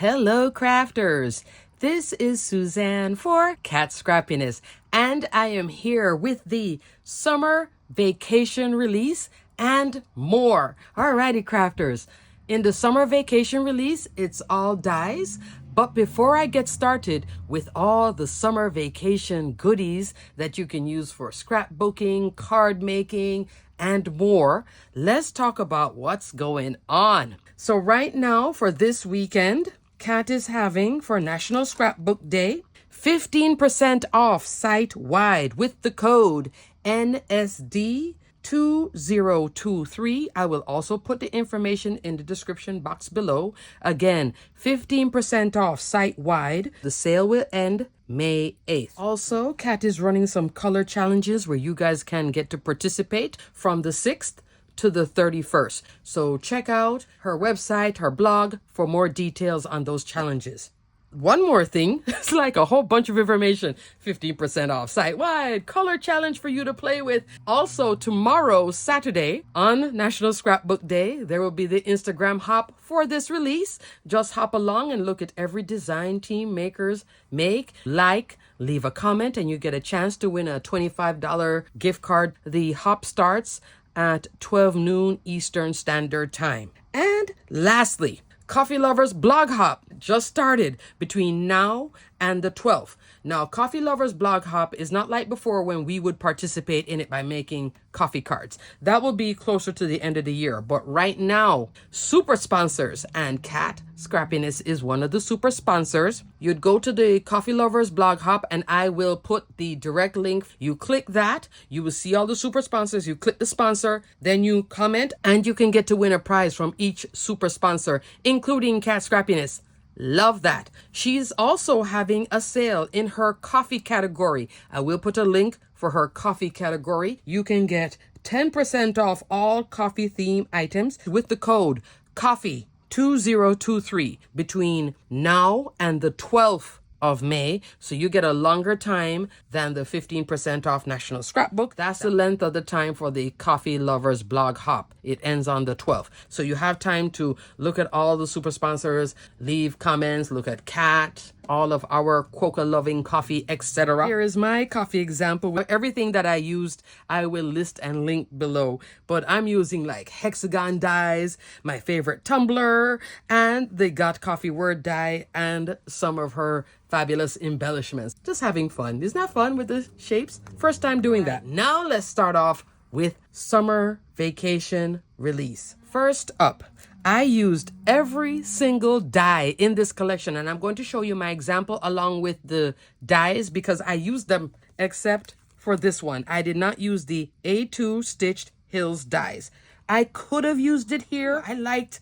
Hello, crafters. This is Suzanne for Kat Scrappiness, and I am here with the summer vacation release and more. Alrighty, crafters. In the summer vacation release, it's all dies. But before I get started with all the summer vacation goodies that you can use for scrapbooking, card making, and more, let's talk about what's going on. So right now for this weekend, Kat is having for National Scrapbook Day 15% off site-wide with the code NSD2023. I will also put the information in the description box below. Again, 15% off site-wide. The sale will end May 8th. Also, Kat is running some color challenges where you guys can get to participate from the 6th to the 31st. So check out her website, her blog for more details on those challenges. One more thing, it's like a whole bunch of information. 15% off site-wide, color challenge for you to play with. Also, tomorrow, Saturday, on National Scrapbook Day, there will be the Instagram hop for this release. Just hop along and look at every design team makers make, leave a comment, and you get a chance to win a $25 gift card. The hop starts at 12 noon Eastern Standard Time. And lastly, Coffee Lovers Blog Hop just started between now and the 12th. Now, Coffee Lovers Blog Hop is not like before when we would participate in it by making coffee cards. That will be closer to the end of the year. But right now, super sponsors, and Kat Scrappiness is one of the super sponsors. You'd go to the Coffee Lovers Blog Hop and I will put the direct link. You click that, you will see all the super sponsors. You click the sponsor, then you comment, and you can get to win a prize from each super sponsor, including Kat Scrappiness. Love that. She's also having a sale in her coffee category. I will put a link for her coffee category. You can get 10% off all coffee theme items with the code COFFEE2023 between now and the 12th of May. So you get a longer time than the 15% off National Scrapbook. That's the length of the time for the Coffee Lovers Blog Hop. It ends on the 12th. So you have time to look at all the super sponsors, leave comments, look at Kat, all of our Quokka loving coffee, etc. Here is my coffee example. Everything that I used, I will list and link below. But I'm using like hexagon dies, my favorite tumbler, and the Got Coffee word die, and some of her fabulous embellishments. Just having fun. Isn't that fun with the shapes? First time doing that. Now let's start off with summer vacation release. First up, I used every single die in this collection, and I'm going to show you my example along with the dies because I used them except for this one. I did not use the A2 Stitched Hills dies. I could have used it here. I liked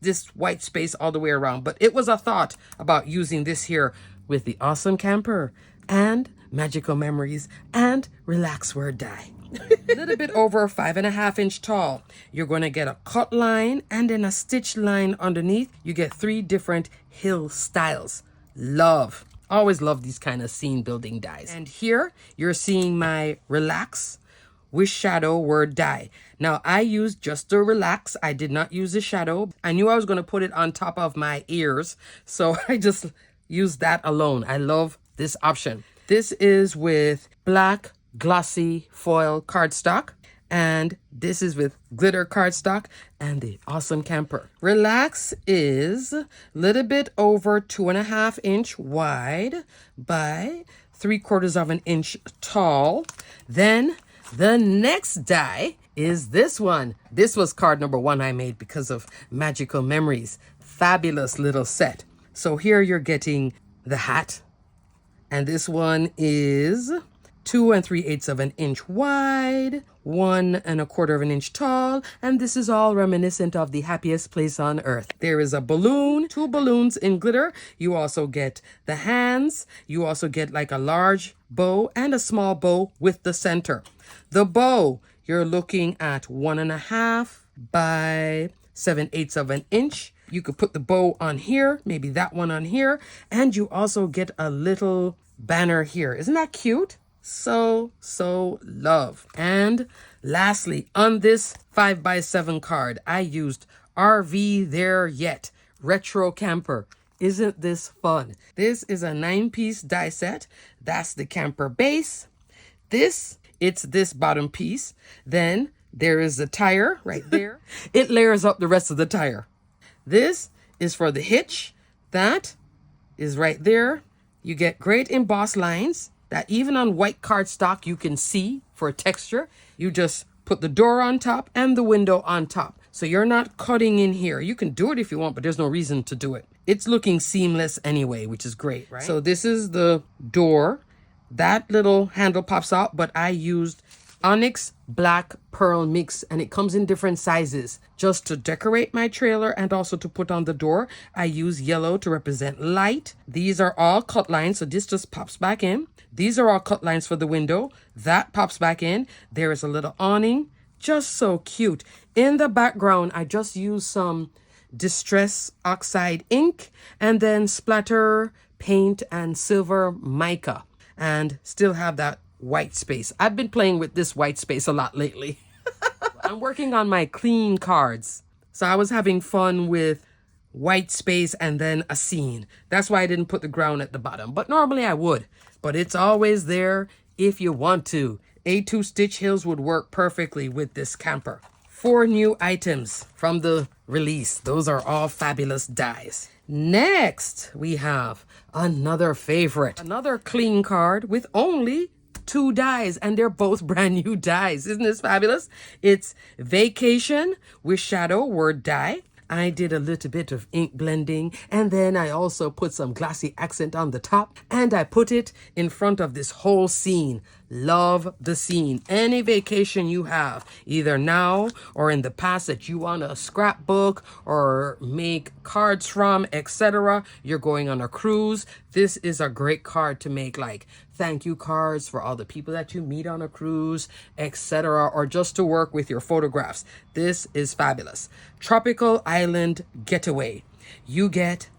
this white space all the way around, but it was a thought about using this here with the Awesome Camper and Magical Memories and Relax Word die. A little bit over 5.5 inch tall. You're going to get a cut line and then a stitch line underneath. You get 3 different hill styles. Always love these kind of scene building dies. And here you're seeing my Relax with Shadow word die. Now I used just the Relax. I did not use the shadow. I knew I was going to put it on top of my ears, so I just used that alone. I love this option. This is with black glossy foil cardstock, and this is with glitter cardstock and the Awesome Camper. Relax is a little bit over 2.5 inch wide by 3/4 of an inch tall. Then the next die is this one. This was card number 1 I made because of Magical Memories. Fabulous little set. So here you're getting the hat, and this one is 2 3/8 of an inch wide, 1 1/4 of an inch tall, and this is all reminiscent of the happiest place on earth. There is a balloon, 2 balloons in glitter. You also get the hands. You also get like a large bow and a small bow with the center. The bow, you're looking at 1.5 by 7/8 of an inch. You could put the bow on here, maybe that one on here, and you also get a little banner here. Isn't that cute? So love. And lastly, on this 5x7 card, I used RV There Yet Retro Camper. Isn't this fun? This is a 9-piece die set. That's the camper base. It's this bottom piece. Then there is the tire right there. It layers up the rest of the tire. This is for the hitch. That is right there. You get great embossed lines that even on white cardstock you can see for texture. You just put the door on top and the window on top. So you're not cutting in here. You can do it if you want, but there's no reason to do it. It's looking seamless anyway, which is great, right? So this is the door. That little handle pops out, but I used onyx black pearl mix, and it comes in different sizes. Just to decorate my trailer and also to put on the door, I use yellow to represent light. These are all cut lines, so this just pops back in. These are all cut lines for the window. That pops back in. There is a little awning. Just so cute. In the background, I just used some Distress Oxide ink and then splatter paint and silver mica, and still have that white space. I've been playing with this white space a lot lately. I'm working on my clean cards. So I was having fun with white space and then a scene. That's why I didn't put the ground at the bottom, but normally I would. But it's always there if you want to. A2 Stitch Hills would work perfectly with this camper. 4 new items from the release. Those are all fabulous dies. Next, we have another favorite. Another clean card with only 2 dies, and they're both brand new dies. Isn't this fabulous? It's Vacation with Shadow Word die. I did a little bit of ink blending, and then I also put some glossy accent on the top, and I put it in front of this whole scene. Love the scene. Any vacation you have, either now or in the past, that you want to scrapbook or make cards from, etc. You're going on a cruise. This is a great card to make, like thank you cards for all the people that you meet on a cruise, etc., or just to work with your photographs. This is fabulous. Tropical Island Getaway. You get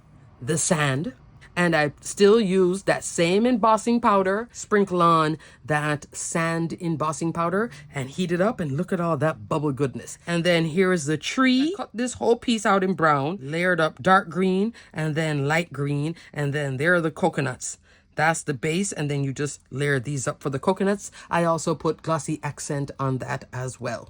the sand, and I still use that same embossing powder, sprinkle on that sand embossing powder and heat it up, and look at all that bubble goodness. And then here is the tree. I cut this whole piece out in brown, layered up dark green and then light green, and then there are the coconuts. That's the base, and then you just layer these up for the coconuts. I also put glossy accent on that as well.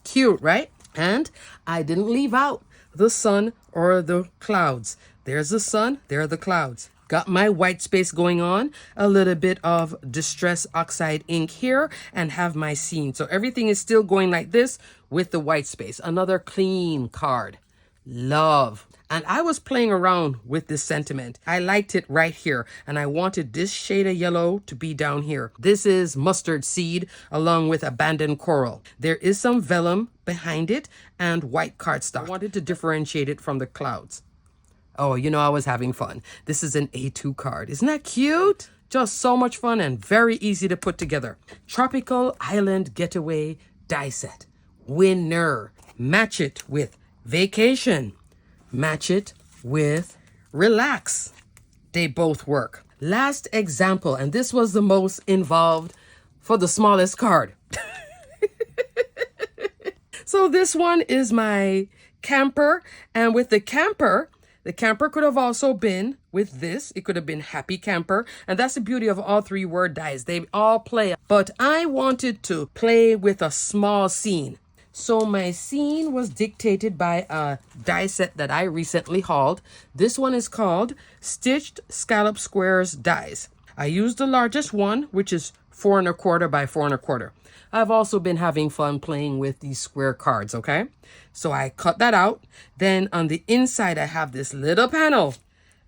Cute, right? And I didn't leave out the sun or the clouds. There's the sun, there are the clouds. Got my white space going on, a little bit of Distress Oxide ink here, and have my scene. So everything is still going like this with the white space. Another clean card. Love. And I was playing around with this sentiment. I liked it right here, and I wanted this shade of yellow to be down here. This is Mustard Seed along with Abandoned Coral. There is some vellum behind it and white cardstock. I wanted to differentiate it from the clouds. Oh, you know, I was having fun. This is an A2 card. Isn't that cute? Just so much fun and very easy to put together. Tropical Island Getaway die set. Winner. Match it with Vacation. Match it with Relax. They both work. Last example, and this was the most involved for the smallest card. So this one is my camper, and with the camper could have also been with this. It could have been Happy Camper, and that's the beauty of all 3 word dies. They all play, but I wanted to play with a small scene. So my scene was dictated by a die set that I recently hauled. This one is called Stitched Scallop Squares Dies. I used the largest one, which is 4 1/4 by 4 1/4. I've also been having fun playing with these square cards, okay? So I cut that out. Then on the inside, I have this little panel.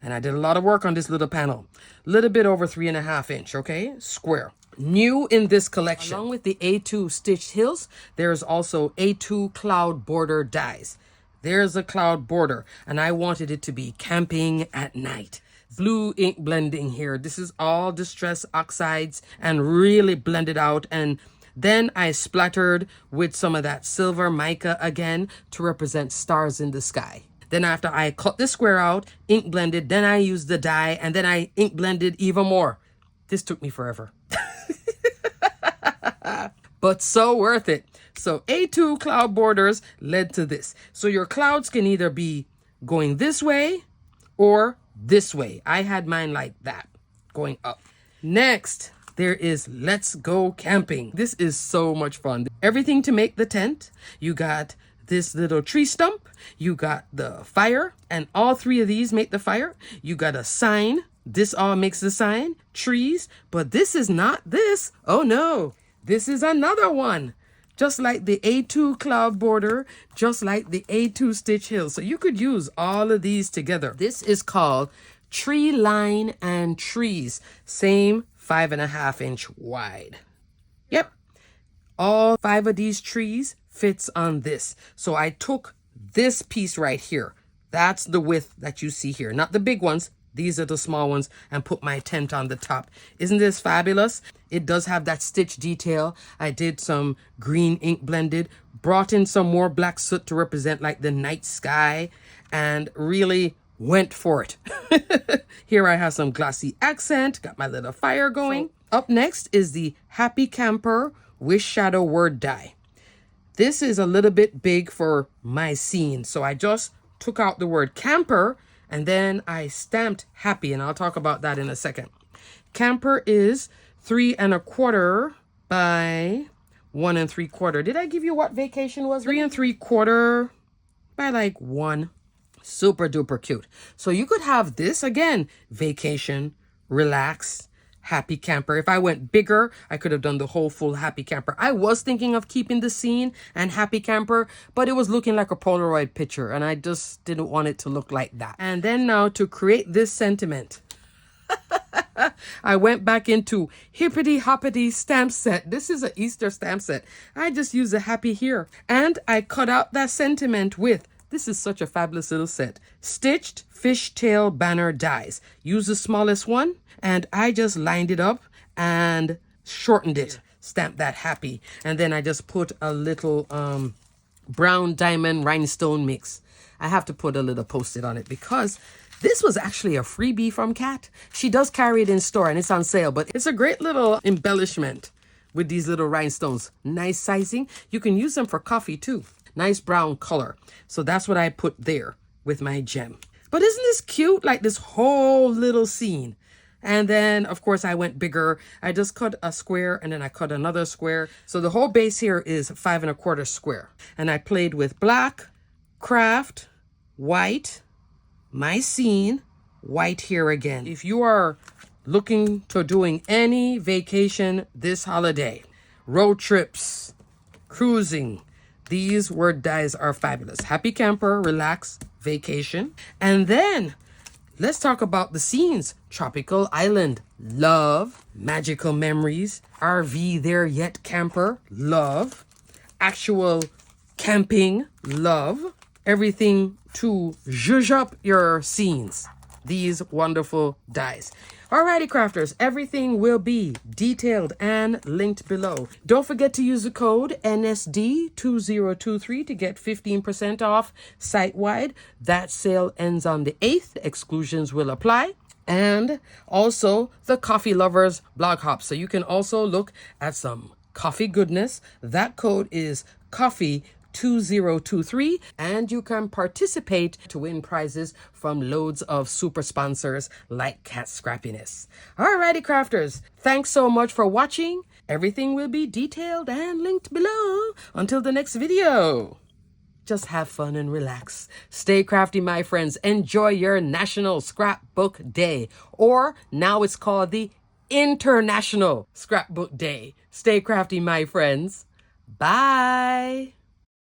And I did a lot of work on this little panel. Little bit over 3.5 inch, okay? Square. New in this collection, along with the A2 Stitched Hills, there's also A2 Cloud Border dies. There's a cloud border, and I wanted it to be camping at night. Blue ink blending here. This is all Distress Oxides and really blended out, and then I splattered with some of that silver mica again to represent stars in the sky. Then after I cut the square out, ink blended, then I used the die, and then I ink blended even more. This took me forever. But so worth it. So A2 cloud borders led to this. So your clouds can either be going this way or this way. I had mine like that, going up. Next, there is Let's Go Camping. This is so much fun. Everything to make the tent. You got this little tree stump. You got the fire, and all three of these make the fire. You got a sign. This all makes the sign. Trees, but this is not this. Oh no, this is another one. Just like the A2 cloud border, just like the A2 stitch hill. So you could use all of these together. This is called Tree Line and Trees. Same 5.5-inch wide. Yep. All 5 of these trees fits on this. So I took this piece right here. That's the width that you see here. Not the big ones. These are the small ones, and put my tent on the top. Isn't this fabulous? It does have that stitch detail. I did some green ink blended, brought in some more black soot to represent like the night sky, and really went for it. Here I have some glossy accent, got my little fire going. So, up next is the Happy Camper Wish Shadow Word Die. This is a little bit big for my scene, so I just took out the word camper, and then I stamped happy, and I'll talk about that in a second. Camper is 3 1/4 by 1 3/4. Did I give you what vacation was? 3 3/4 by like 1. Super duper cute. So you could have this again, vacation, relax, happy camper. If I went bigger, I could have done the whole full happy camper. I was thinking of keeping the scene and happy camper, but it was looking like a Polaroid picture, and I just didn't want it to look like that. And then now to create this sentiment, I went back into hippity hoppity stamp set. This is an Easter stamp set. I just used a happy here, and I cut out that sentiment with, this is such a fabulous little set, stitched fishtail banner dies. Use the smallest one, and I just lined it up and shortened it. Stamp that happy. And then I just put a little brown diamond rhinestone mix. I have to put a little post-it on it because this was actually a freebie from Kat. She does carry it in store and it's on sale, but it's a great little embellishment with these little rhinestones. Nice sizing. You can use them for coffee too. Nice brown color. So that's what I put there with my gem. But isn't this cute? Like this whole little scene. And then, of course, I went bigger. I just cut a square and then I cut another square. So the whole base here is 5 1/4 square. And I played with black, craft, white, my scene, white here again. If you are looking to doing any vacation this holiday, road trips, cruising, these word dies are fabulous. Happy camper, relax, vacation. And then let's talk about the scenes. Tropical island, love. Magical memories, RV there yet camper, love. Actual camping, love. Everything to zhuzh up your scenes. These wonderful dies. Alrighty, crafters, everything will be detailed and linked below. Don't forget to use the code NSD2023 to get 15% off site-wide. That sale ends on the 8th. Exclusions will apply. And also the Coffee Lovers blog hop. So you can also look at some coffee goodness. That code is coffee2023, and you can participate to win prizes from loads of super sponsors like Kat Scrappiness. Alrighty, crafters, thanks so much for watching. Everything will be detailed and linked below. Until the next video, just have fun and relax. Stay crafty, my friends. Enjoy your National Scrapbook Day, or now it's called the International Scrapbook Day. Stay crafty, my friends. Bye.